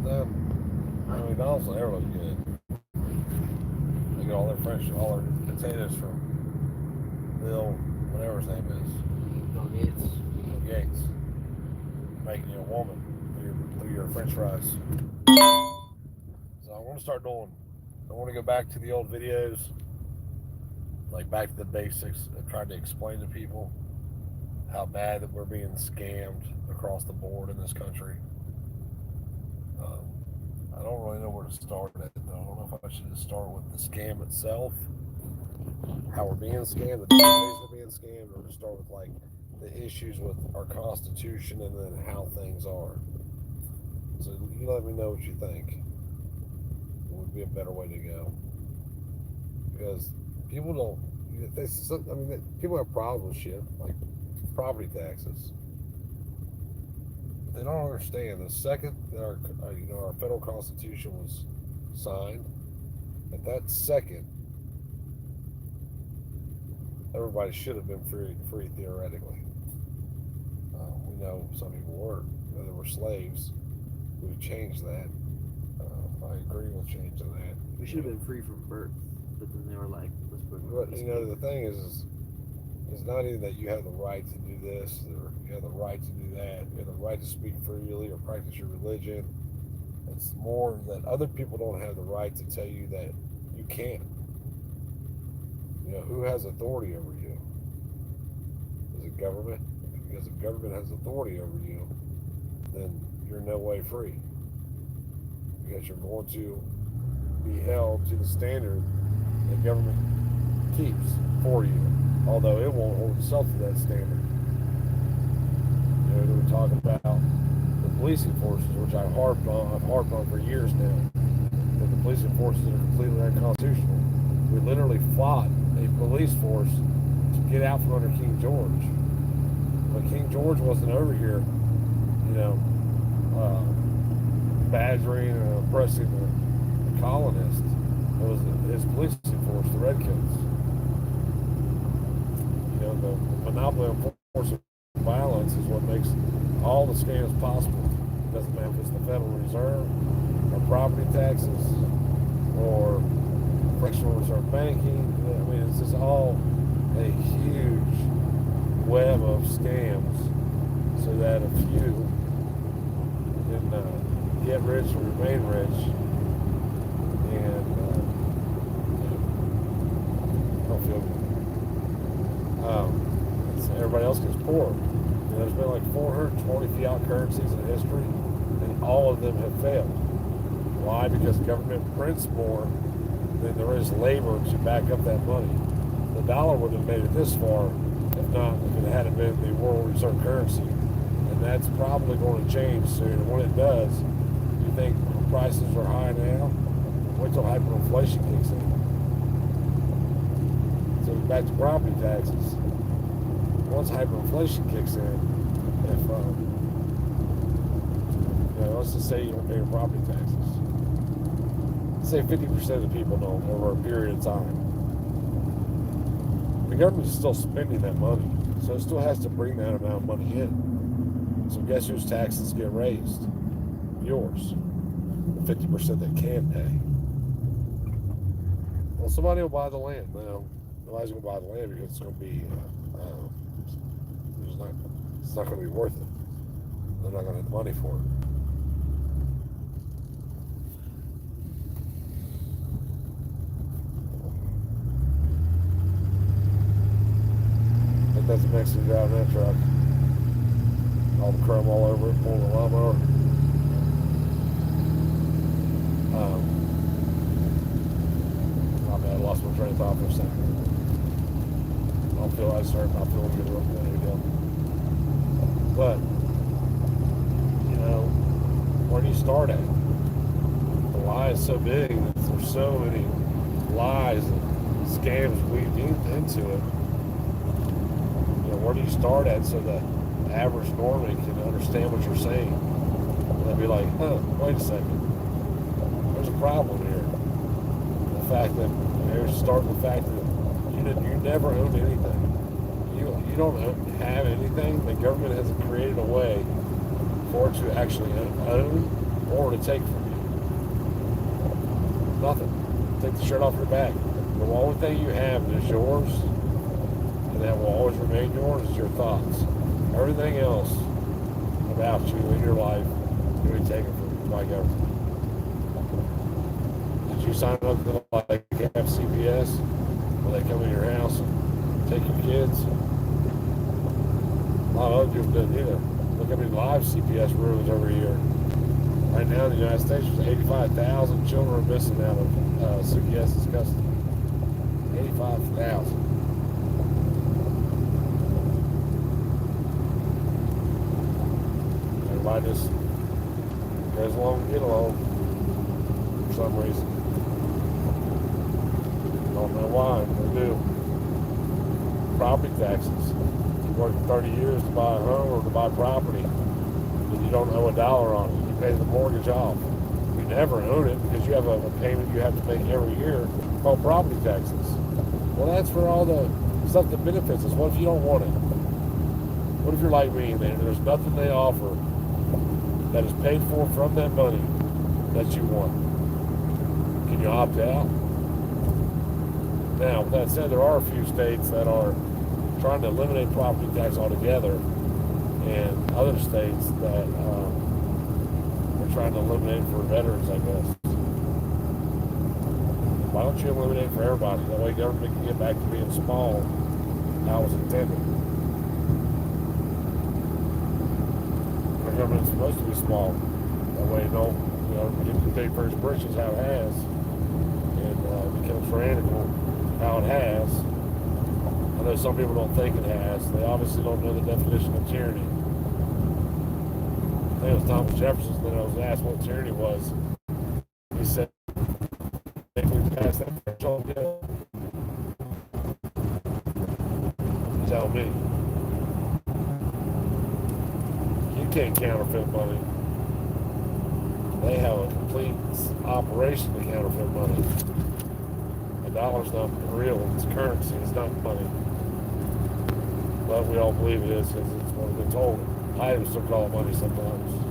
I mean, McDonald's will never look good. They get all their potatoes from Bill, whatever his name is. Bill Gates. Bill Gates. Making you a woman through your French fries. So I want to start doing. I want to go back to the old videos, like back to the basics, and try to explain to people how bad that we're being scammed across the board in this country. I don't really know where to start at. I don't know if I should just start with the scam itself, how we're being scammed, the different ways we're being scammed, or just start with like the issues with our Constitution and then how things are. So you let me know what you think. It would be a better way to go, because people don't. People have problems with shit like property taxes. They don't understand the second that our federal constitution was signed, at that second, everybody should have been free theoretically. We know some people weren't. They were slaves. We've changed that. I agree with changing that. We should have been free from birth, but then they were like, let's put. But the thing is it's not even that you have the right to do this or you have the right to do that. You have the right to speak freely or practice your religion. It's more that other people don't have the right to tell you that you can't. Who has authority over you? Is it government? Because if government has authority over you, then you're no way free. Because you're going to be held to the standard that government keeps for you, although it won't hold itself to that standard. They were talking about the policing forces, which I've harped on for years now, that the policing forces are completely unconstitutional. We literally fought a police force to get out from under King George. But King George wasn't over here, badgering and oppressing the colonists. It was his policing force, the Redcoats. The monopoly on force of violence is what makes all the scams possible. It doesn't matter if it's the Federal Reserve, or property taxes, or fractional reserve banking. It's just all a huge web of scams so that a few can get rich or remain rich and don't feel good. Everybody else gets poor. There's been like 420 fiat currencies in history, and all of them have failed. Why? Because government prints more than there is labor to back up that money. The dollar would have made it this far if it hadn't been the world reserve currency. And that's probably going to change soon. And when it does, you think prices are high now? Wait till hyperinflation kicks in. So back to property taxes. Once hyperinflation kicks in, if let's just say you don't pay your property taxes, say 50% of the people don't over a period of time, the government is still spending that money, so it still has to bring that amount of money in. So guess whose taxes get raised? Yours. The 50% that can pay. Well, somebody will buy the land. No, nobody's going to buy the land because it's going to be it's not going to be worth it. They're not going to have the money for it. That's the Mexican driving that truck. All the chrome all over it, pulling the lawnmower. My bad, I lost my train of thought for a second. I feel good real good. Here we go. But, where do you start at? The lie is so big, there's so many lies and scams weaved into it. Where do you start at so the average Norman can understand what you're saying? And they'll be like, wait a second. There's a problem here. The fact that, start with the fact that you never owned anything. You don't have anything. The government hasn't created a way for it to actually own more to take from you? Nothing. Take the shirt off your back. The only thing you have that is yours, and that will always remain yours, is your thoughts. Everything else about you in your life is going to be taken from you by government. Did you sign up to like have CPS when they come in your house and take your kids? A lot of other people didn't either. Look how many live CPS ruins every year. Right now in the United States, there's 85,000 children are missing out of CPS's custody. 85,000. Everybody just goes along and get along for some reason. Don't know why, they do. Property taxes. You work 30 years to buy a home or to buy property, and you don't owe $1 on it. You pay the mortgage off. You never own it because you have a payment you have to make every year called property taxes. Well, that's for all the stuff that benefits us. What if you don't want it? What if you're like me and there's nothing they offer that is paid for from that money that you want? Can you opt out? Now, with that said, there are a few states that are trying to eliminate property tax altogether, and other states that are trying to eliminate it for veterans, I guess. Why don't you eliminate it for everybody? That way government can get back to being small how it was intended. Our government's supposed to be small. That way you can pay for its britches how it has, and becomes tyrannical how it has. I know some people don't think it has. They obviously don't know the definition of tyranny. I think it was Thomas Jefferson that I was asked what tyranny was. He said, I think we passed that threshold yet? Tell me. You can't counterfeit money. They have a complete operation to counterfeit money. A dollar's not real, it's currency, it's not money. But we all believe it is because it's what we've been told. I even still call it money sometimes.